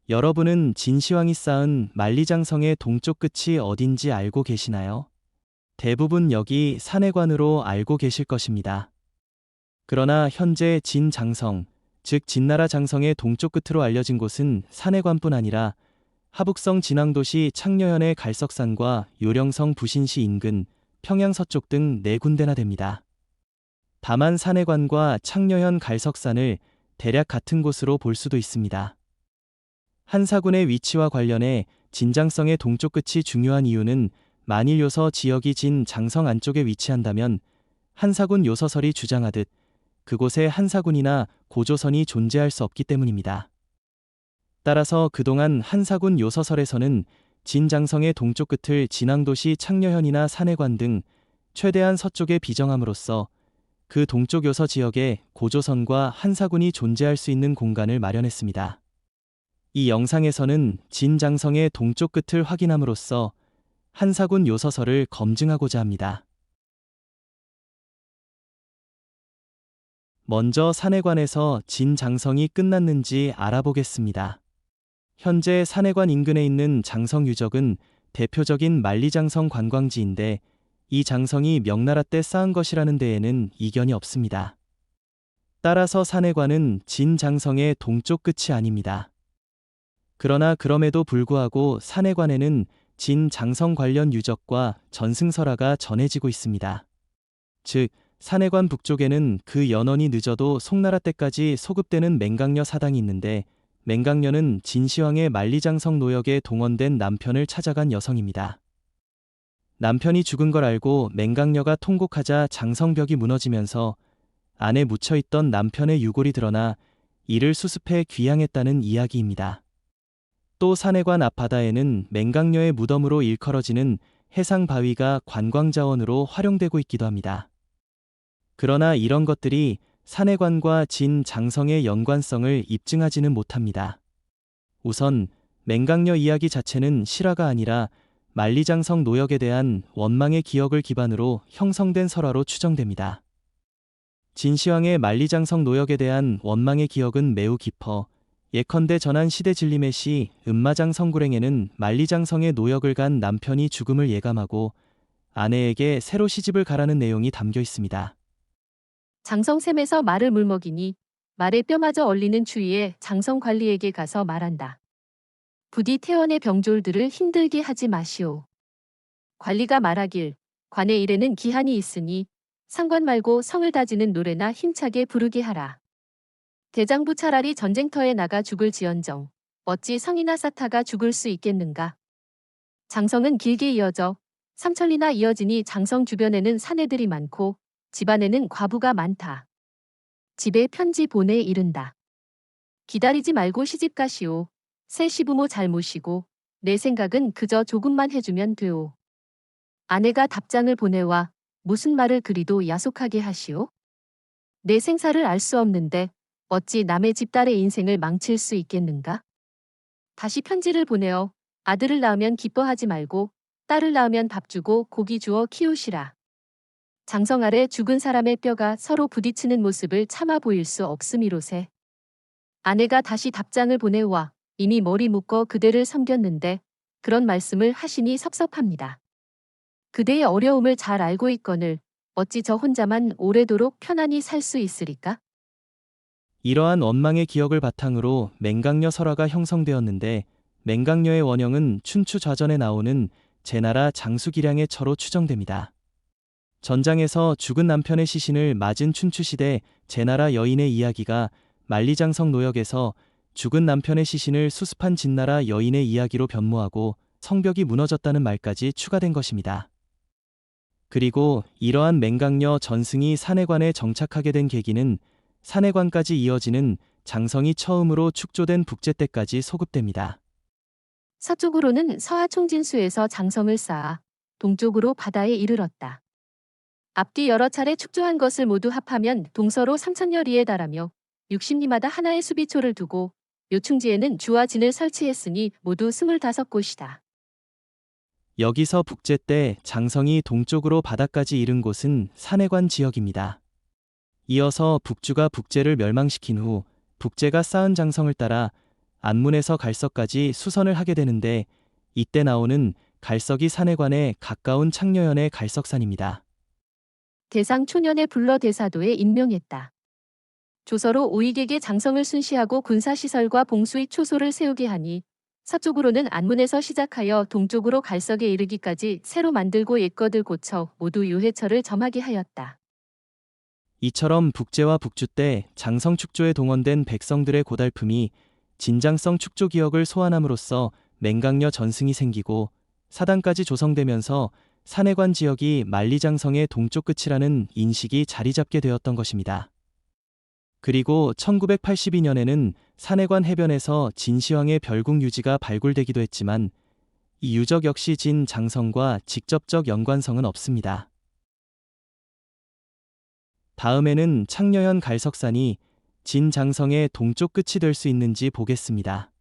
여러분은 진시황이 쌓은 만리장성의 동쪽 끝이 어딘지 알고 계시나요? 대부분 여기 산해관으로 알고 계실 것입니다. 그러나 현재 진장성, 즉 진나라 장성의 동쪽 끝으로 알려진 곳은 산해관뿐 아니라 하북성 진왕도시 창녀현의 갈석산과 요령성 부신시 인근 평양 서쪽 등 4군데나 됩니다. 다만 산해관과 창녀현 갈석산을 대략 같은 곳으로 볼 수도 있습니다. 한사군의 위치와 관련해 진장성의 동쪽 끝이 중요한 이유는 만일 요서 지역이 진장성 안쪽에 위치한다면 한사군 요서설이 주장하듯 그곳에 한사군이나 고조선이 존재할 수 없기 때문입니다. 따라서 그동안 한사군 요서설에서는 진장성의 동쪽 끝을 진왕도시 창녀현이나 산해관 등 최대한 서쪽에 비정함으로써 그 동쪽 요서 지역에 고조선과 한사군이 존재할 수 있는 공간을 마련했습니다. 이 영상에서는 진장성의 동쪽 끝을 확인함으로써 한사군 요서설을 검증하고자 합니다. 먼저 산해관에서 진장성이 끝났는지 알아보겠습니다. 현재 산해관 인근에 있는 장성 유적은 대표적인 만리장성 관광지인데 이 장성이 명나라 때 쌓은 것이라는 데에는 이견이 없습니다. 따라서 산해관은 진장성의 동쪽 끝이 아닙니다. 그러나 그럼에도 불구하고 산해관에는 진장성 관련 유적과 전승설화가 전해지고 있습니다. 즉, 산해관 북쪽에는 그 연원이 늦어도 송나라 때까지 소급되는 맹강녀 사당이 있는데 맹강녀는 진시황의 만리장성 노역에 동원된 남편을 찾아간 여성입니다. 남편이 죽은 걸 알고 맹강녀가 통곡하자 장성벽이 무너지면서 안에 묻혀있던 남편의 유골이 드러나 이를 수습해 귀향했다는 이야기입니다. 또 산해관 앞바다에는 맹강녀의 무덤으로 일컬어지는 해상바위가 관광자원으로 활용되고 있기도 합니다. 그러나 이런 것들이 산해관과 진장성의 연관성을 입증하지는 못합니다. 우선 맹강녀 이야기 자체는 실화가 아니라 만리장성 노역에 대한 원망의 기억을 기반으로 형성된 설화로 추정됩니다. 진시황의 만리장성 노역에 대한 원망의 기억은 매우 깊어 예컨대 전한 시대 진림의 시 음마장 성굴행에는 만리장성의 노역을 간 남편이 죽음을 예감하고 아내에게 새로 시집을 가라는 내용이 담겨 있습니다. 장성샘에서 말을 물먹이니 말의 뼈마저 얼리는 추위에 장성관리에게 가서 말한다. 부디 태원의 병졸들을 힘들게 하지 마시오. 관리가 말하길 관의 일에는 기한이 있으니 상관 말고 성을 다지는 노래나 힘차게 부르게 하라. 대장부 차라리 전쟁터에 나가 죽을 지언정 어찌 성이나 사타가 죽을 수 있겠는가. 장성은 길게 이어져 삼천리나 이어지니 장성 주변에는 사내들이 많고 집안에는 과부가 많다. 집에 편지 보내 이른다. 기다리지 말고 시집 가시오. 새 시부모 잘 모시고 내 생각은 그저 조금만 해주면 되오. 아내가 답장을 보내와 무슨 말을 그리도 야속하게 하시오? 내 생사를 알 수 없는데 어찌 남의 집 딸의 인생을 망칠 수 있겠는가? 다시 편지를 보내어 아들을 낳으면 기뻐하지 말고 딸을 낳으면 밥 주고 고기 주어 키우시라. 장성 아래 죽은 사람의 뼈가 서로 부딪히는 모습을 참아 보일 수 없음이로세. 아내가 다시 답장을 보내와 이미 머리 묶어 그대를 섬겼는데 그런 말씀을 하시니 섭섭합니다. 그대의 어려움을 잘 알고 있거늘 어찌 저 혼자만 오래도록 편안히 살 수 있으리까? 이러한 원망의 기억을 바탕으로 맹강녀 설화가 형성되었는데 맹강녀의 원형은 춘추 좌전에 나오는 제나라 장수기량의 처로 추정됩니다. 전장에서 죽은 남편의 시신을 맞은 춘추시대 제나라 여인의 이야기가 만리장성 노역에서 죽은 남편의 시신을 수습한 진나라 여인의 이야기로 변모하고 성벽이 무너졌다는 말까지 추가된 것입니다. 그리고 이러한 맹강녀 전승이 산해관에 정착하게 된 계기는 산해관까지 이어지는 장성이 처음으로 축조된 북제 때까지 소급됩니다. 서쪽으로는 서하총진수에서 장성을 쌓아 동쪽으로 바다에 이르렀다. 앞뒤 여러 차례 축조한 것을 모두 합하면 동서로 3,000여 리에 달하며 60리마다 하나의 수비초를 두고 요충지에는 주와 진을 설치했으니 모두 25곳이다. 여기서 북제 때 장성이 동쪽으로 바다까지 이른 곳은 산해관 지역입니다. 이어서 북주가 북제를 멸망시킨 후 북제가 쌓은 장성을 따라 안문에서 갈석까지 수선을 하게 되는데 이때 나오는 갈석이 산해관에 가까운 창녀현의 갈석산입니다. 대상 초년에 불러 대사도에 임명했다. 조서로 오익에게 장성을 순시하고 군사시설과 봉수익 초소를 세우게 하니 서쪽으로는 안문에서 시작하여 동쪽으로 갈석에 이르기까지 새로 만들고 옛것을 고쳐 모두 유해처를 점하게 하였다. 이처럼 북제와 북주 때 장성 축조에 동원된 백성들의 고달픔이 진장성 축조 기억을 소환함으로써 맹강녀 전승이 생기고 사당까지 조성되면서 산해관 지역이 만리장성의 동쪽 끝이라는 인식이 자리 잡게 되었던 것입니다. 그리고 1982년에는 산해관 해변에서 진시황의 별궁 유지가 발굴되기도 했지만 이 유적 역시 진장성과 직접적 연관성은 없습니다. 다음에는 창녀현 갈석산이 진장성의 동쪽 끝이 될 수 있는지 보겠습니다.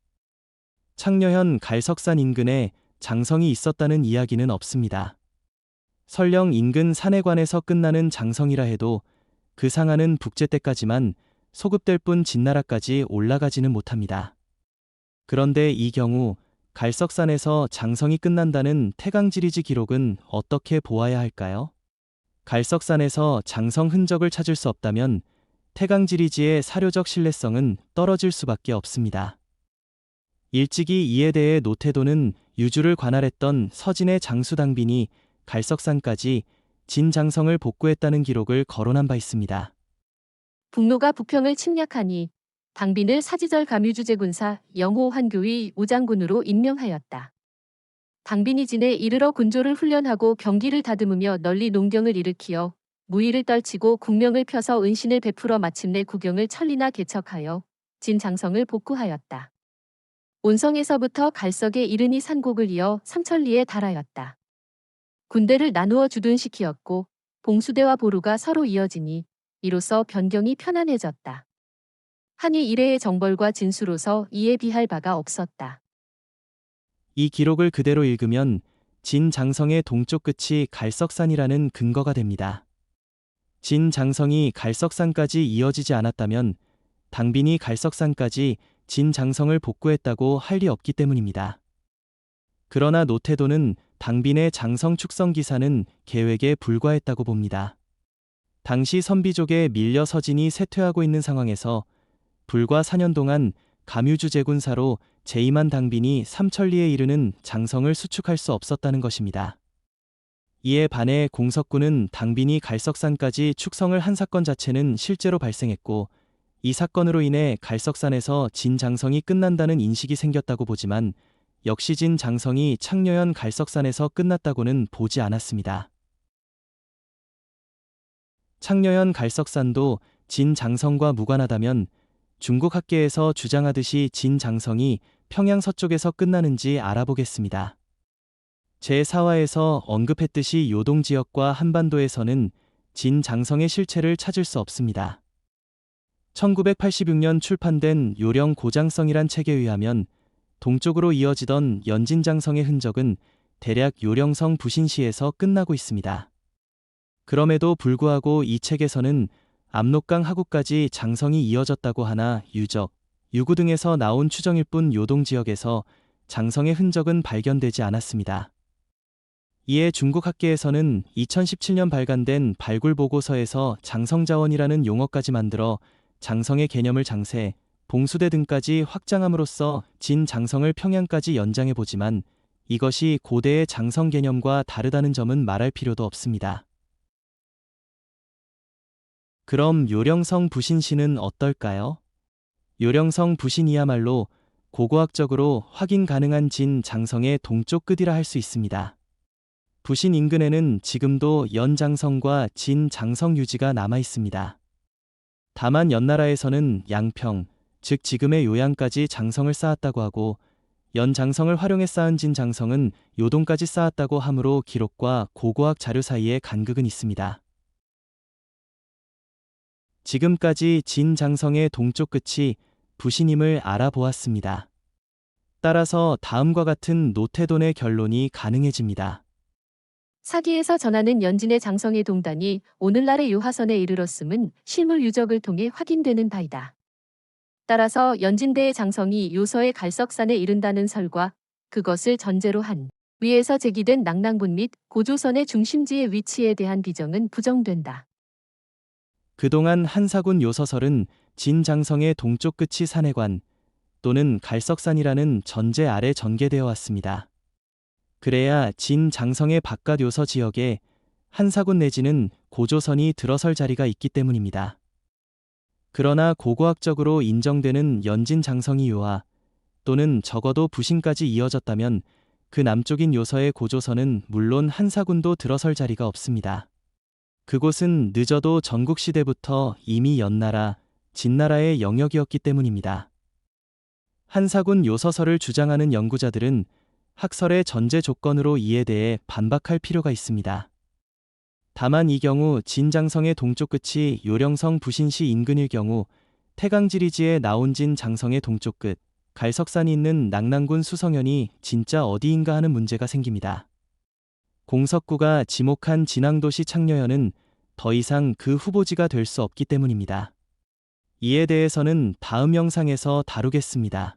창녀현 갈석산 인근에 장성이 있었다는 이야기는 없습니다. 설령 인근 산해관에서 끝나는 장성이라 해도 그 상하는 북제 때까지만 소급될 뿐 진나라까지 올라가지는 못합니다. 그런데 이 경우 갈석산에서 장성이 끝난다는 태강지리지 기록은 어떻게 보아야 할까요? 갈석산에서 장성 흔적을 찾을 수 없다면 태강지리지의 사료적 신뢰성은 떨어질 수밖에 없습니다. 일찍이 이에 대해 노태도는 유주를 관할했던 서진의 장수당빈이 갈석산까지 진장성을 복구했다는 기록을 거론한 바 있습니다. 북로가 북평을 침략하니 당빈을 사지절 감유주제군사 영호 환교의 우장군으로 임명하였다. 당빈이 진에 이르러 군조를 훈련하고 경기를 다듬으며 널리 농경을 일으키어 무의를 떨치고 국명을 펴서 은신을 베풀어 마침내 국영을 천리나 개척하여 진장성을 복구하였다. 온성에서부터 갈석에 이르니 산곡을 이어 삼천리에 달하였다. 군대를 나누어 주둔시키었고 봉수대와 보루가 서로 이어지니 이로써 변경이 편안해졌다. 한이 이래의 정벌과 진수로서 이에 비할 바가 없었다. 이 기록을 그대로 읽으면 진장성의 동쪽 끝이 갈석산이라는 근거가 됩니다. 진장성이 갈석산까지 이어지지 않았다면 당빈이 갈석산까지 진장성을 복구했다고 할 리 없기 때문입니다. 그러나 노태도는 당빈의 장성 축성 기사는 계획에 불과했다고 봅니다. 당시 선비족에 밀려 서진이 쇠퇴하고 있는 상황에서 불과 4년 동안 감유주 제군사로 재임한 당빈이 삼천리에 이르는 장성을 수축할 수 없었다는 것입니다. 이에 반해 공석군은 당빈이 갈석산까지 축성을 한 사건 자체는 실제로 발생했고 이 사건으로 인해 갈석산에서 진장성이 끝난다는 인식이 생겼다고 보지만 역시 진장성이 창녀현 갈석산에서 끝났다고는 보지 않았습니다. 창녀현 갈석산도 진장성과 무관하다면 중국 학계에서 주장하듯이 진장성이 평양 서쪽에서 끝나는지 알아보겠습니다. 제4화에서 언급했듯이 요동 지역과 한반도에서는 진장성의 실체를 찾을 수 없습니다. 1986년 출판된 요령 고장성이란 책에 의하면 동쪽으로 이어지던 연진장성의 흔적은 대략 요령성 부신시에서 끝나고 있습니다. 그럼에도 불구하고 이 책에서는 압록강 하구까지 장성이 이어졌다고 하나 유적, 유구 등에서 나온 추정일 뿐 요동 지역에서 장성의 흔적은 발견되지 않았습니다. 이에 중국 학계에서는 2017년 발간된 발굴 보고서에서 장성자원이라는 용어까지 만들어 장성의 개념을 장세, 봉수대 등까지 확장함으로써 진장성을 평양까지 연장해보지만 이것이 고대의 장성 개념과 다르다는 점은 말할 필요도 없습니다. 그럼 요령성 부신시는 어떨까요? 요령성 부신이야말로 고고학적으로 확인 가능한 진장성의 동쪽 끝이라 할 수 있습니다. 부신 인근에는 지금도 연장성과 진장성 유지가 남아 있습니다. 다만 연나라에서는 양평, 즉 지금의 요양까지 장성을 쌓았다고 하고 연장성을 활용해 쌓은 진장성은 요동까지 쌓았다고 하므로 기록과 고고학 자료 사이에 간극은 있습니다. 지금까지 진장성의 동쪽 끝이 부신임을 알아보았습니다. 따라서 다음과 같은 노태돈의 결론이 가능해집니다. 사기에서 전하는 연진의 장성의 동단이 오늘날의 요하선에 이르렀음은 실물 유적을 통해 확인되는 바이다. 따라서 연진대의 장성이 요서의 갈석산에 이른다는 설과 그것을 전제로 한 위에서 제기된 낙랑군 및 고조선의 중심지의 위치에 대한 비정은 부정된다. 그동안 한사군 요서설은 진장성의 동쪽 끝이 산해관 또는 갈석산이라는 전제 아래 전개되어 왔습니다. 그래야 진장성의 바깥 요서 지역에 한사군 내지는 고조선이 들어설 자리가 있기 때문입니다. 그러나 고고학적으로 인정되는 연진장성이 요하 또는 적어도 부신까지 이어졌다면 그 남쪽인 요서의 고조선은 물론 한사군도 들어설 자리가 없습니다. 그곳은 늦어도 전국시대부터 이미 연나라, 진나라의 영역이었기 때문입니다. 한사군 요서설을 주장하는 연구자들은 학설의 전제 조건으로 이에 대해 반박할 필요가 있습니다. 다만 이 경우 진장성의 동쪽 끝이 요령성 부신시 인근일 경우 태강지리지에 나온 진장성의 동쪽 끝, 갈석산이 있는 낙랑군 수성현이 진짜 어디인가 하는 문제가 생깁니다. 공석구가 지목한 진앙도시 창녀현은 더 이상 그 후보지가 될 수 없기 때문입니다. 이에 대해서는 다음 영상에서 다루겠습니다.